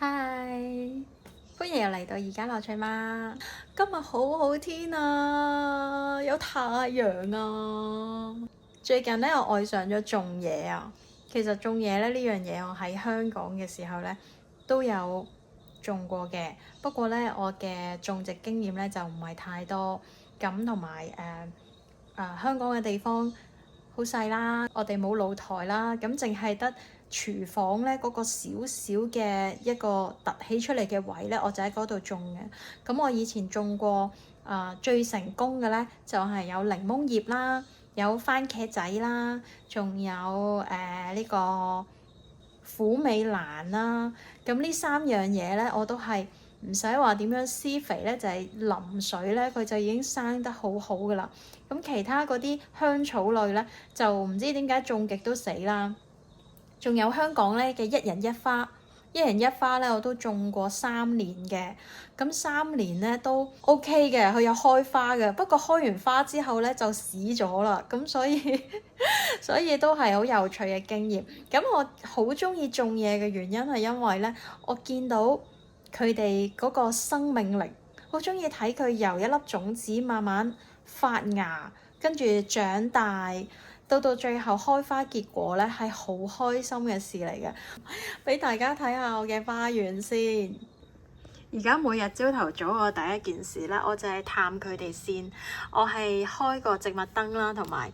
嗨，歡迎又嚟到而家樂趣嗎？今日好好天啊，有太陽啊！最近咧，我愛上咗種嘢啊。其實種嘢咧呢樣嘢，我喺香港嘅時候咧都有種過嘅。不過咧，我嘅種植經驗咧就唔係太多。咁同埋香港嘅地方好細啦，我哋冇露台啦，咁淨係得廚房咧嗰個小小嘅一個凸起出嚟嘅位咧，我就喺嗰度種嘅。咁我以前種過最成功嘅咧，就係有檸檬葉啦，有番茄仔啦，仲有呢個虎尾蘭啦。咁呢三樣嘢咧，我都係唔使話點樣施肥咧，就係淋水咧，佢就已經生得好好噶啦。咁其他嗰啲香草類咧，就唔知點解種極都死啦。仲有香港咧嘅一人一花，一人一花咧我都種過3年嘅，咁3年咧都 OK 嘅，佢有開花嘅。不過開完花之後咧就死咗啦，咁所以所以都係好有趣嘅經驗。咁我好中意種嘢嘅原因係因為咧，我見到佢哋嗰個生命力，好中意睇佢由一粒種子慢慢發芽，跟住長大，到最後開花結果咧，係好開心嘅事嚟嘅。俾大家睇下我嘅花園先。而家每日朝頭早我第一件事咧，我就係探佢哋先。我係開個植物燈啦，同埋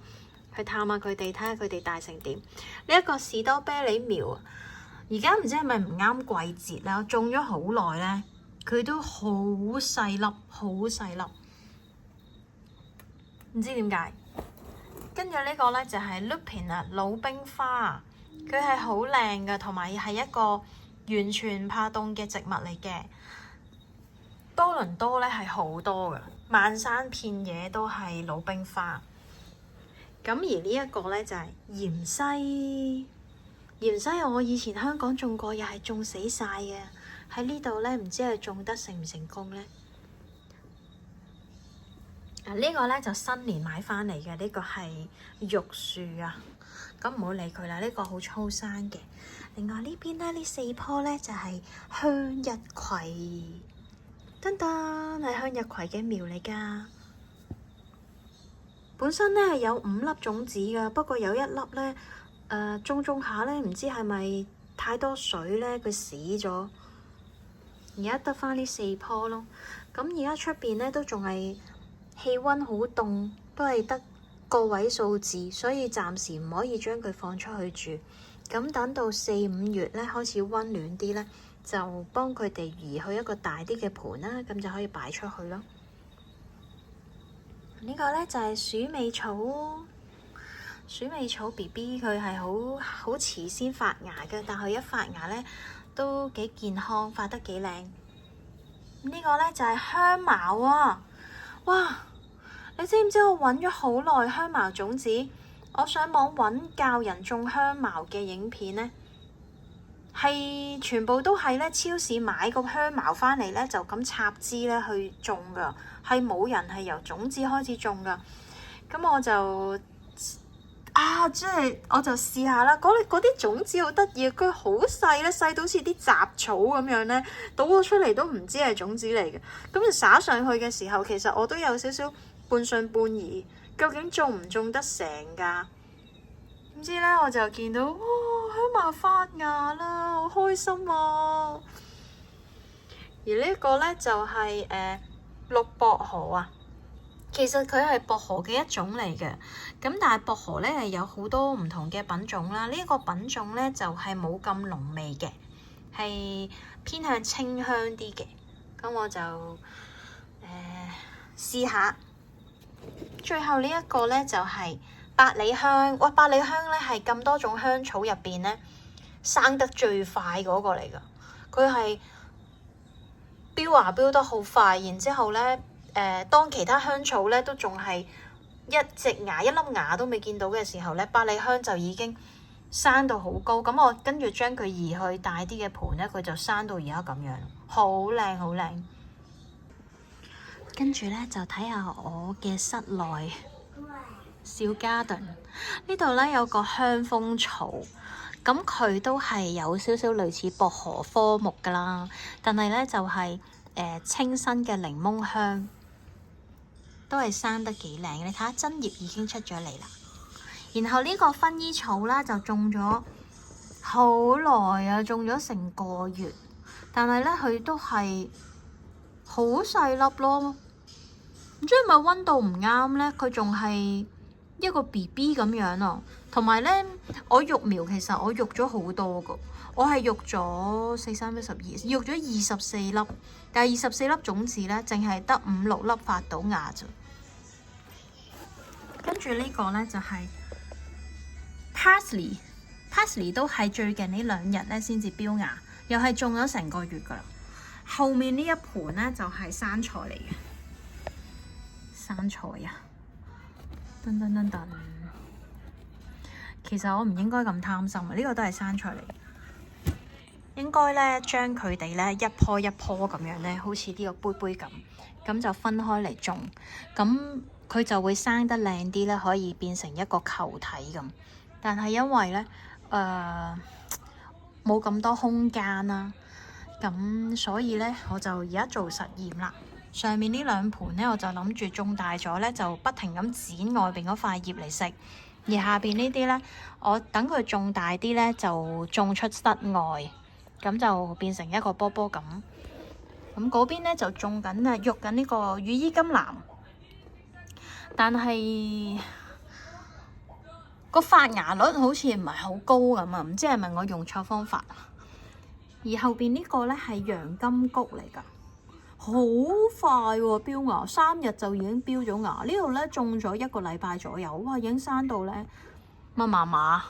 去探下佢哋，睇下佢哋大成點。呢一個士多啤梨苗啊，而家唔知係咪唔啱季節啦，我種咗好耐咧，佢都好細粒，好細粒。唔知點解，跟住呢個呢，就係 lupin 啊，魯冰花，佢係好靚嘅，同埋係一個完全唔怕凍嘅植物嚟嘅。多倫多呢係好多嘅，漫山遍野都係魯冰花。咁而呢一個呢，就係芫茜，芫茜我以前香港種過，又係種死晒嘅。喺呢度呢，唔知係種得成唔成功呢？呢個咧就新年買翻嚟嘅，呢個係玉樹啊，咁唔好理佢啦，呢個好粗生嘅。另外呢邊咧，呢4棵咧就係向日葵，噔噔係向日葵嘅苗嚟噶。本身咧係有5粒種子噶，不過有一粒咧種下咧，唔知係咪太多水咧，佢死咗。而家得翻呢4棵咯。咁而家出邊咧都仲係氣温好凍，都係得個位數字，所以暫時唔可以將佢放出去住。咁等到4、5月咧開始温暖啲咧，就幫佢哋移去一個大啲嘅盤啦，咁就可以擺出去咯。呢個咧就係鼠尾草，鼠尾草 BB 佢係好遲先發芽嘅，但係一發芽咧都幾健康，發得幾靚。呢個咧就係香茅啊！哇！你知唔知我揾咗好耐香茅種子？我上網揾教人種香茅嘅影片呢，係全部都係咧超市買個香茅翻嚟咧，就咁插枝咧去種噶，係冇人係由種子開始種噶。咁我就我就試下啦。嗰啲種子好得意，佢好細咧，細到好似啲雜草咁樣咧，倒咗出嚟都唔知係種子嚟嘅。咁就灑上去嘅時候，其實我都有少少半信半疑，究竟種唔種得成㗎？點知咧我就見到哇，香茅發芽啦，好開心啊！而呢一個咧就係綠薄荷啊。其實佢係薄荷嘅一種嚟嘅，咁但係薄荷咧係有好多唔同嘅品種啦。呢個品種咧就係冇咁濃味嘅，係偏向清香啲嘅。咁我就試下。最後呢一個咧就係百里香。哇！百里香咧係咁多種香草入邊咧生得最快嗰個嚟㗎。佢係飆芽飆得好快，然之後咧當其他香草咧都仲係一隻芽一粒芽都未見到嘅時候咧，百里香就已經生到好高。咁我跟住將佢移去大啲嘅盤咧，佢就生到而家咁樣，好靚好靚。跟住咧就睇下我嘅室內小 garden，呢度咧有個香蜂槽。咁佢都係有少少類似薄荷科目噶啦，但係咧就係、清新嘅檸檬香，都係生得幾靚嘅。你睇下真葉已經出咗嚟啦。然後呢個薰衣草啦就種咗好耐啊，種咗成個月，但係咧佢都係好細粒咯。唔知係咪溫度唔啱咧？佢仲係一個 BB 咁樣啊。同埋咧，我育苗其實我育咗好多個，我係育咗4、3、1、12，育咗24粒，但係24粒種子咧，淨係得5、6粒發到芽咋。跟住呢個咧就係 Parsley 都係最近呢2日咧先至標芽，又係種咗成個月噶啦。後面呢一盤咧就係生菜嚟嘅，生菜啊，噔噔噔噔。其實我唔應該咁貪心啊！呢個都係生菜嚟，應該咧將佢哋咧一棵一棵咁樣咧，好似呢個杯杯咁就分開嚟種，咁佢就會生得靚啲咧，可以變成一個球體咁。但係因為咧冇咁多空間啦，咁所以咧我就而家做實驗啦。上面呢2盤咧，我就諗住種大咗咧，就不停咁剪外邊嗰塊葉嚟食。而下邊呢啲咧，我等佢種大啲咧，就種出室外，咁就變成一個波波咁。咁嗰邊咧就種緊啊，育緊呢個羽衣甘藍，但係個發芽率好似唔係好高咁啊，唔知係咪我用錯方法。而後邊呢個咧係洋甘菊嚟㗎。好快喎、標芽，3日就已經標咗芽。呢度咧種咗1個禮拜左右，哇！已經生到咧乜麻麻。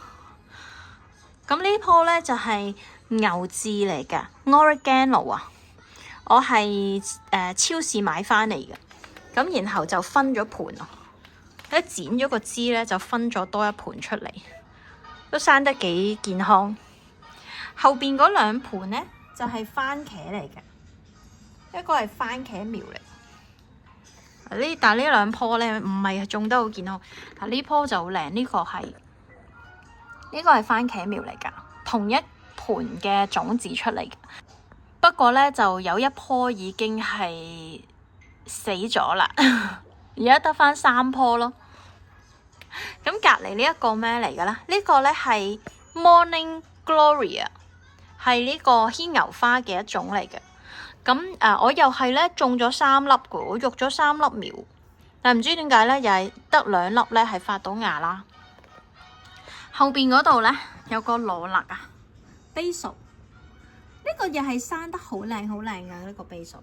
咁呢棵咧就係、牛至嚟嘅 Oregano 啊，我係超市買翻嚟嘅。咁然後就分咗盤啊，一剪咗個枝咧就分咗多一盤出嚟，都生得幾健康。後邊嗰2盤咧就係、番茄嚟嘅。一個係番茄苗嚟，但係呢2棵咧唔係種得好健康。呢棵就好靚，呢個係番茄苗嚟㗎，同一盤嘅種子出嚟嘅。不過咧就有一棵已經係死咗啦，而家得返3棵咯。咁隔離呢一個咩嚟㗎啦？呢個咧係 Morning Glory， 係呢個牽牛花嘅一種嚟嘅。咁我又係咧種咗3粒嘅，我育咗3粒苗，但唔知點解咧，又係得2粒咧係發到芽啦。後邊嗰度咧有個羅勒啊 ，basil， 呢個又係生得好靚好靚嘅呢個 basil。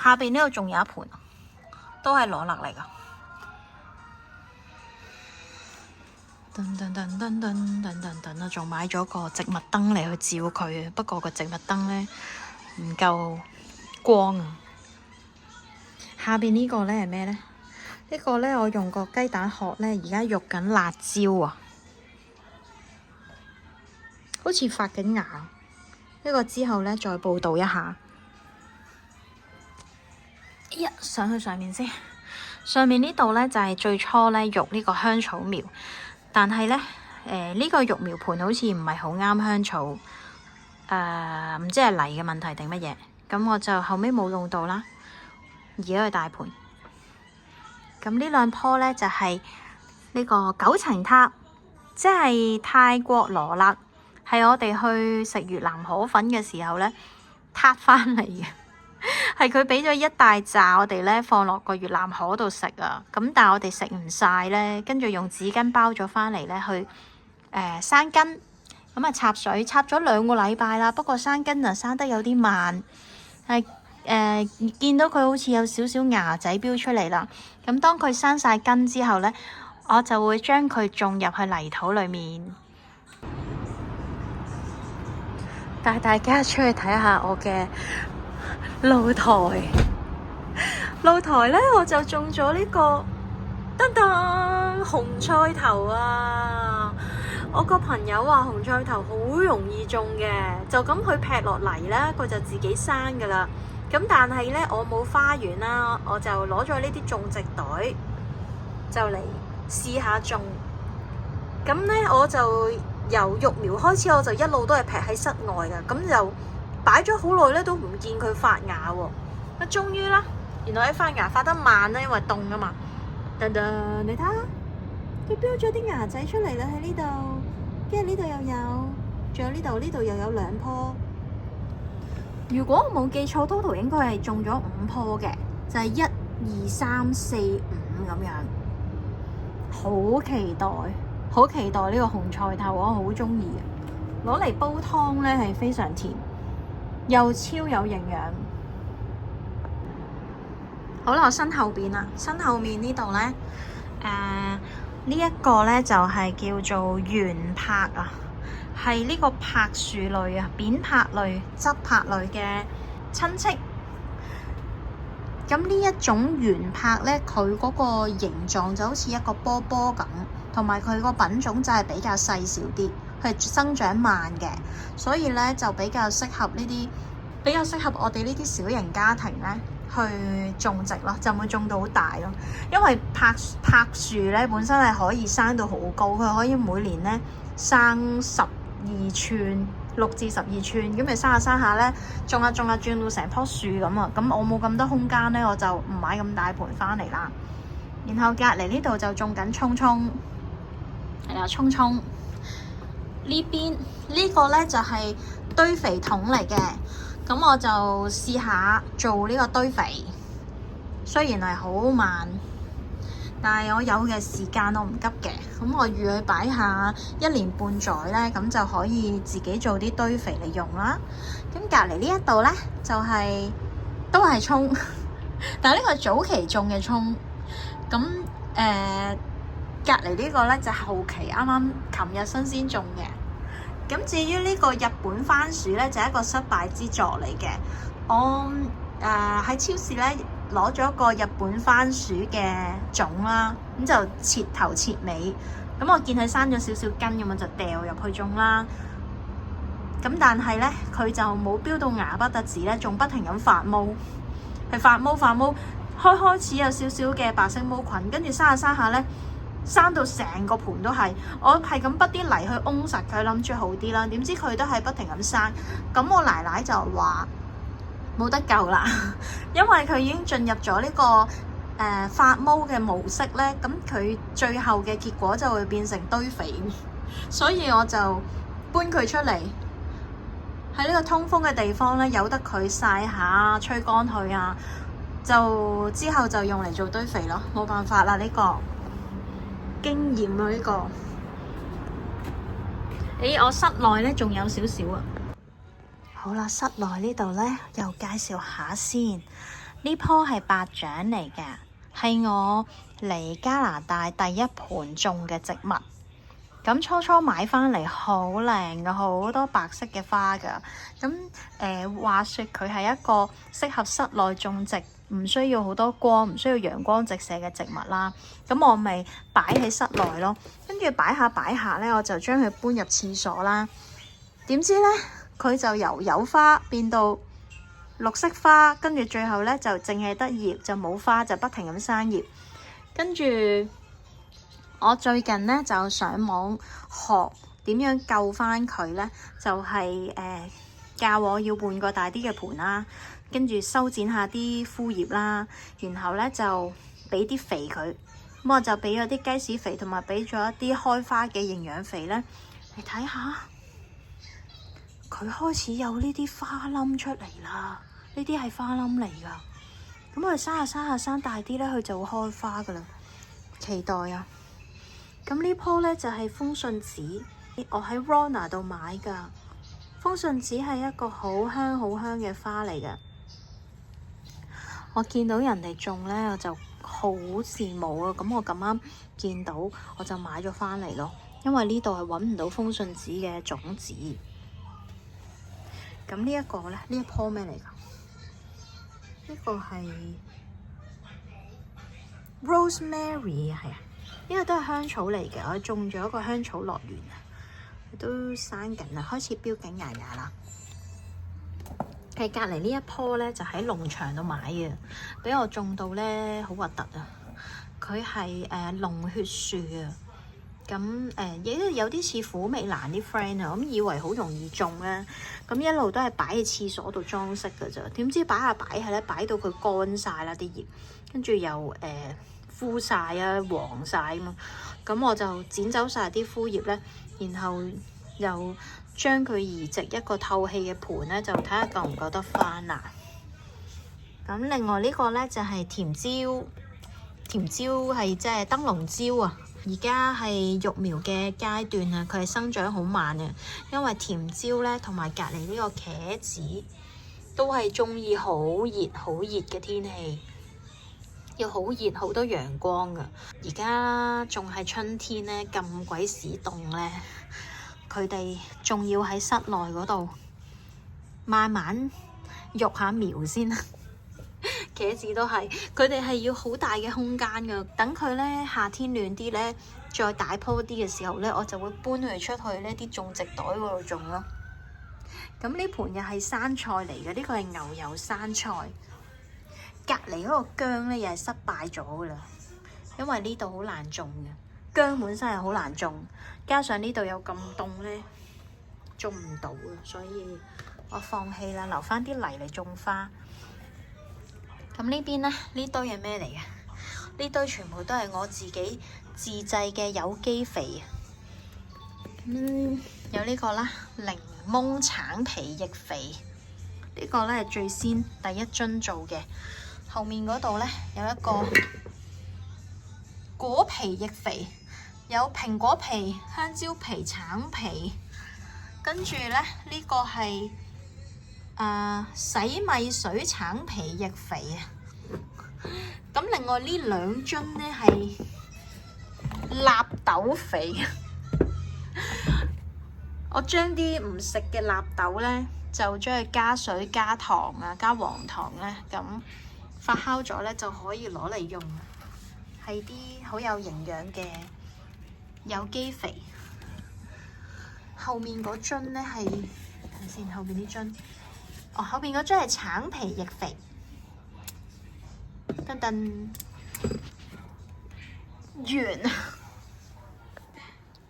下邊呢度仲有一盤，都係羅勒嚟噶。噔噔噔噔噔噔噔噔啊！仲買咗個植物燈嚟去照佢，不過個植物燈咧唔夠光啊。下邊呢個咧係咩咧？呢個咧我用個雞蛋殼咧，而家育緊辣椒啊，好似發緊芽。呢個之後咧再報道一下。上去上面先。上面呢度咧就係最初咧育呢個香草苗。但係咧，呢個育苗盤好似唔係好啱香草，唔知係泥嘅問題定乜嘢，咁我就後尾冇用到啦，移咗去大盤。咁呢2棵咧就係呢個9層塔，即係泰國羅勒，係我哋去食越南河粉嘅時候咧撻翻嚟嘅。係佢俾咗一大紮我哋咧放落個越南河度食啊，咁但係我哋食唔晒咧，跟住用紙巾包咗翻嚟咧去生根，咁啊插水插咗2個禮拜啦，不過生根啊生得有啲慢，係見到佢好似有少少芽仔飆出嚟啦，咁當佢生晒根之後咧，我就會將佢種入去泥土裡面，帶大家出去睇下我嘅露台咧，我就種咗呢個噔噔紅菜頭啊！我個朋友話紅菜頭好容易種嘅，就咁佢劈落泥咧，佢就自己生噶啦。咁但係咧，我冇花園啦，我就攞咗呢啲種植袋就嚟試下種。咁呢，我就由育苗開始，我就一路都係劈喺室外嘅，咁就擺咗好耐咧，都唔見佢發芽喎。啊，終於啦，原來佢發芽發得慢咧，因為凍啊嘛。噔噔，你睇下，佢標咗啲芽仔出嚟啦喺呢度，跟住呢度又有，仲有呢度又有2棵。如果我冇記錯，total應該係種咗5棵嘅，就係1、2、3、4、5咁樣。好期待，好期待呢個紅菜頭，我好中意嘅，攞嚟煲湯咧係非常甜，又超有營養。好啦，我身後邊啦，身後面呢度咧，呢一個咧就係叫做圓柏啊，係呢個柏樹類啊，扁柏類、側柏類嘅親戚。咁呢一種圓柏咧，佢嗰個形狀就好似一個波波咁，同埋佢個品種就係比較細小啲，佢係生長慢嘅，所以咧就比較適合我哋呢啲小型家庭咧去種植咯，就唔會種到好大咯。因為柏樹咧本身係可以生到好高，佢可以每年咧生12寸。6至12寸，咁咪生下咧，種下轉到成棵樹咁啊！咁我冇咁多空間咧，我就唔買咁大盆翻嚟啦。然後隔離呢度就種緊葱，係啦，葱呢邊呢個咧就係堆肥桶嚟嘅，咁我就試下做呢個堆肥，雖然係好慢。但係我有嘅時間我唔急嘅，咁我預佢擺下1年半載咧，咁就可以自己做啲堆肥嚟用啦。咁隔離呢一度咧就係、都係葱，但係呢個係早期種嘅葱。咁隔離呢個咧就後期啱啱琴日新鮮種嘅。咁至於呢個日本番薯咧就係一個失敗之作嚟嘅。我喺超市咧攞咗個日本番薯嘅種啦，咁就切頭切尾，咁我見佢生咗少少根咁，我就掉入去種啦。咁但係咧，佢就冇標到芽不特止咧，仲不停咁發毛，係發毛，開始有少少嘅白色毛菌，跟住生下咧，生到成個盤都係，我係咁筆啲泥去擁實佢，諗住好啲啦，點知佢都係不停咁生。咁我奶奶就話冇得救啦，因為佢已經進入咗呢個發毛嘅模式咧，咁佢最後嘅結果就會變成堆肥，所以我就搬佢出嚟喺呢個通風嘅地方咧，由得佢曬下、吹乾佢啊，就之後就用嚟做堆肥咯，冇辦法啦，呢個經驗啊，呢個。我室內咧仲有少少啊。好啦，室內呢度咧又介紹下先。呢棵係白掌嚟嘅，係我嚟加拿大第一盆種嘅植物。咁初買翻嚟好靚㗎，好多白色嘅花㗎。咁話說佢係一個適合室內種植，唔需要好多光，唔需要陽光直射嘅植物啦。咁我咪擺喺室內咯。跟住擺下咧，我就將佢搬入廁所啦。點知咧？佢就由有花變到綠色花，跟住最後咧就淨係得葉，就冇花，就不停咁生葉。跟住我最近咧就上網學點樣救翻佢咧，就係教我要換個大啲嘅盆啦，跟住修剪下啲枯葉啦，然後咧就俾啲肥佢。咁我就俾咗啲雞屎肥，同埋俾咗一啲開花嘅營養肥咧，你睇下。佢開始有呢啲花冧出嚟啦，呢啲係花冧嚟噶。咁佢生下生大啲咧，佢就會開花噶啦。期待啊！咁呢棵咧就係風信子，我喺 Rona 度買噶。風信子係一個好香嘅花嚟噶。我見到人哋種咧，我就好羨慕啊！咁我咁啱見到，我就買咗翻嚟咯。因為呢度係揾唔到風信子嘅種子。咁呢一個咧，呢一棵咩嚟㗎？呢個係 Rosemary 啊，係啊，呢個都係香草嚟嘅。我種咗一個香草樂園啊，都生緊啦，開始標緊芽啦。喺隔離呢一棵咧，就喺農場度買嘅，俾我種到咧好核突啊！佢係龍血樹啊，咁亦有啲似虎尾蘭啲 friend 啊，咁以為好容易種咧，咁一路都係擺喺廁所度裝飾㗎咋，點知擺下咧，擺到佢乾晒啦啲葉，跟住又枯晒啊黃晒啊嘛，咁我就剪走晒啲枯葉咧，然後又將佢移植一個透氣嘅盤咧，就睇下夠唔夠得翻啦。咁另外呢個咧就係甜椒，甜椒係即係燈籠椒啊，而家係育苗嘅階段啊，佢係生長好慢啊，因為甜椒咧同埋隔離呢個茄子都係中意好熱嘅天氣，要好熱好多陽光噶。而家仲係春天咧，咁鬼死凍咧，佢哋仲要喺室內嗰度慢慢育下苗先。茄子都係，佢哋係要好大嘅空間噶。等佢咧夏天暖啲咧，再大棵啲嘅時候咧，我就會搬佢出去呢啲種植袋嗰度種咯。咁呢盤又係生菜嚟嘅，呢個係牛油生菜。隔離嗰個薑咧又係失敗咗噶啦，因為呢度好難種嘅，薑本身係好難種，加上呢度又咁凍咧，種唔到啊，所以我放棄啦，留翻啲泥嚟種花。咁呢邊咧，呢堆係咩嚟嘅？呢堆全部都係我自己自製嘅有機肥。有呢個啦，檸檬橙皮液肥，呢個咧係最先第一樽做嘅。後面嗰度咧有一個果皮液肥，有蘋果皮、香蕉皮、橙皮，跟住咧呢個係洗米水橙皮液肥啊。咁另外呢兩樽呢係納豆肥。我將啲唔食嘅納豆呢，就將佢加水、加糖啊、加黃糖呢，咁發酵咗呢就可以攞嚟用，係啲好有營養嘅有機肥。後面嗰樽呢係，睇先，後面呢樽。後面嗰樽係橙皮液肥，噔噔完。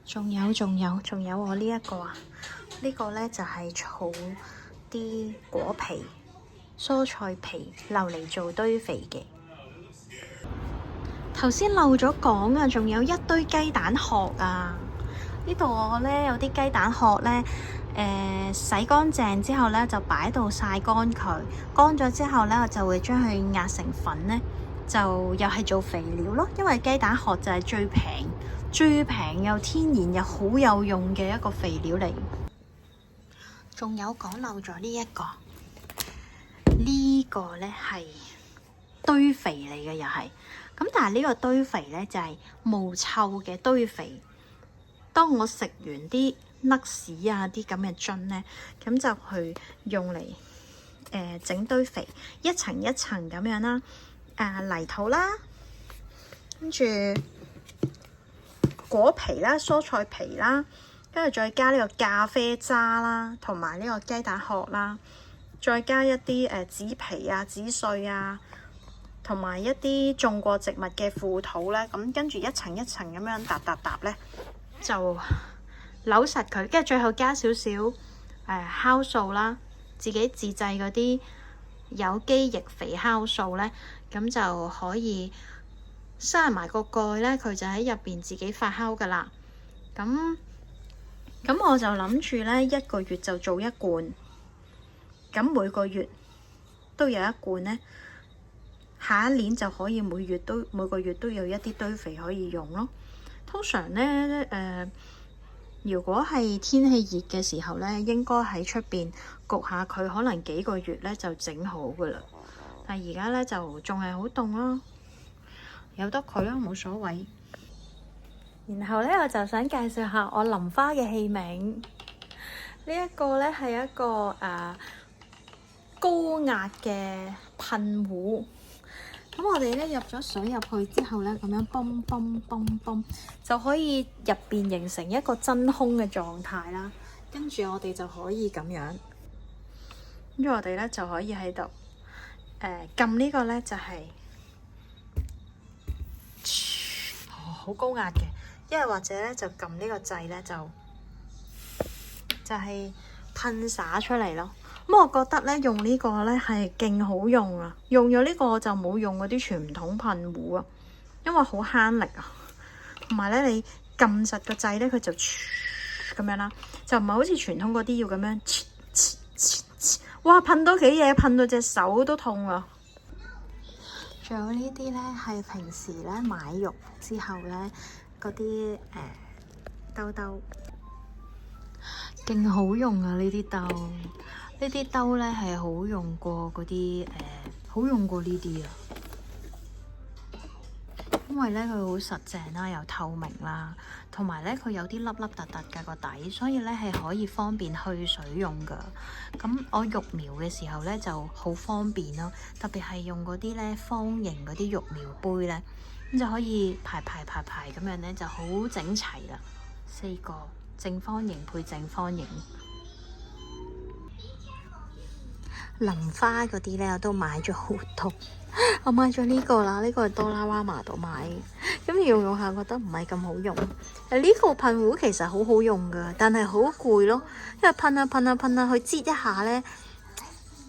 仲有我呢一個啊，呢個呢就係儲啲果皮、蔬菜皮留嚟做堆肥嘅。頭先漏咗講啊，仲有一堆雞蛋殼啊！呢度我呢有啲雞蛋殼呢。洗乾淨之後呢，就擺到曬乾佢，乾咗之後呢，我就會將佢壓成粉呢，就又係做肥料咯。因為雞蛋殼就係最平又天然又好有用嘅一個肥料嚟。仲有講漏咗呢一個，呢個呢係堆肥嚟嘅，又係咁，但係呢個堆肥呢，就係無臭嘅堆肥。當我食完啲甩屎啊啲咁嘅樽呢，咁就去用嚟整堆肥，一層一層咁樣啦，泥土啦，跟住果皮啦、蔬菜皮啦，跟住再加呢個咖啡渣啦，同埋呢個雞蛋殼啦，再加一啲紙皮啊、紙碎啊，同埋一啲種過植物嘅腐土咧，咁跟住一層一層咁樣搭咧，就扭實佢，跟住最後加少少酵素啦，自己自製嗰啲有機液肥酵素咧，咁就可以閂埋個蓋咧，佢就喺入邊自己發酵噶啦。咁我就諗住咧1個月就做1罐，咁每個月都有1罐咧，下一年就可以每個月都有一啲堆肥可以用咯。通常咧如果係天氣熱嘅時候咧，應該喺出邊焗下佢，可能幾個月咧就整好噶啦。但係而家咧就仲係好凍咯，由得佢咯，冇所謂。然後咧我就想介紹下我淋花嘅器皿。呢一個咧係一個高壓嘅噴壺。咁我哋咧入咗水入去之後咧，咁樣泵泵泵泵，就可以入邊形成一個真空嘅狀態啦。跟住我哋就可以咁樣，跟住我哋咧就可以喺度撳呢個咧就係好高壓嘅，因為或者咧就撳呢個掣咧就係噴灑出嚟咯。咁我覺得咧用呢個咧係勁好用啊！用咗呢個我就冇用嗰啲傳統噴壺啊，因為好慳力啊。同埋咧你撳實個掣咧，佢就咁樣啦，就唔係好似傳統嗰啲要咁樣。哇！噴多幾嘢，噴到隻手都痛啊！仲有呢啲咧係平時咧買肉之後咧嗰啲兜兜，勁好用啊！呢啲兜咧係好用過嗰啲好用過呢啲啊，因為咧佢好實淨啦，又透明啦，同埋咧佢有啲粒粒突突嘅個底，所以咧係可以方便去水用噶。咁我育苗嘅時候咧就好方便咯，特別係用嗰啲咧方形嗰啲育苗杯咧，咁就可以排咁樣咧就好整齊啦，4個正方形配正方形。淋花嗰啲咧我都買咗好多，我買咗呢個啦，呢個係多啦 A 瑪度買嘅，咁用下覺得唔係咁好用。呢個噴壺其實好好用噶，但係好攰咯，因為噴下去擠一下咧，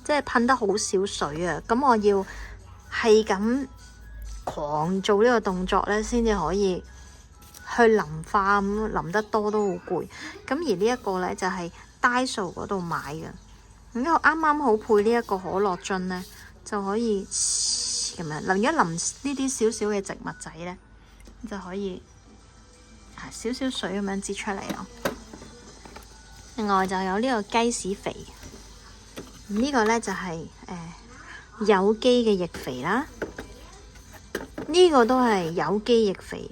即係噴得好少水啊，咁我要係咁狂做呢個動作咧，先至可以去淋花，咁淋得多都好攰。咁而呢一個咧就係 Daiso 嗰度買嘅。咁又啱啱好配呢一個可樂樽咧，就可以咁樣淋一淋呢啲少少嘅植物仔咧，就可以少少水咁樣擠出嚟咯。另外就有呢個雞屎肥，呢個咧就係有機嘅易肥啦。呢個都係有機易肥，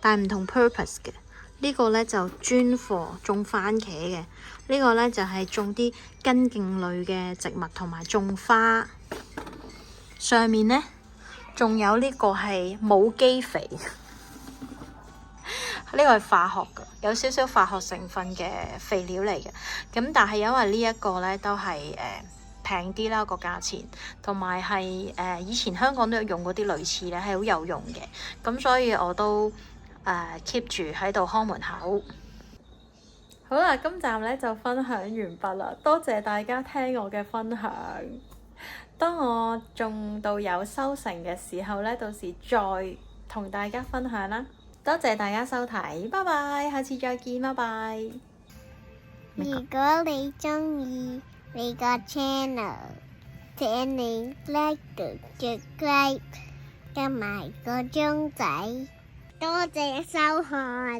但係唔同 purpose 嘅。呢個咧就專貨種番茄嘅，呢個咧就係種啲根莖類嘅植物同埋種花。上面咧仲有呢個係冇機肥，呢個係化學嘅，有少少化學成分嘅肥料嚟嘅。咁但係因為呢一個咧都係平啲啦個價錢，同埋係以前香港都有用嗰啲類似咧係好有用嘅，咁所以我都keep 住喺度看門口。好啦，今集咧就分享完畢啦，多謝大家聽我嘅分享。當我種到有收成嘅時候咧，到時再同大家分享啦。多謝大家收睇，拜拜，下次再見，拜拜。如果你鍾意呢個 channel， 請你 like 同 subscribe 加埋個鐘仔。多謝收看。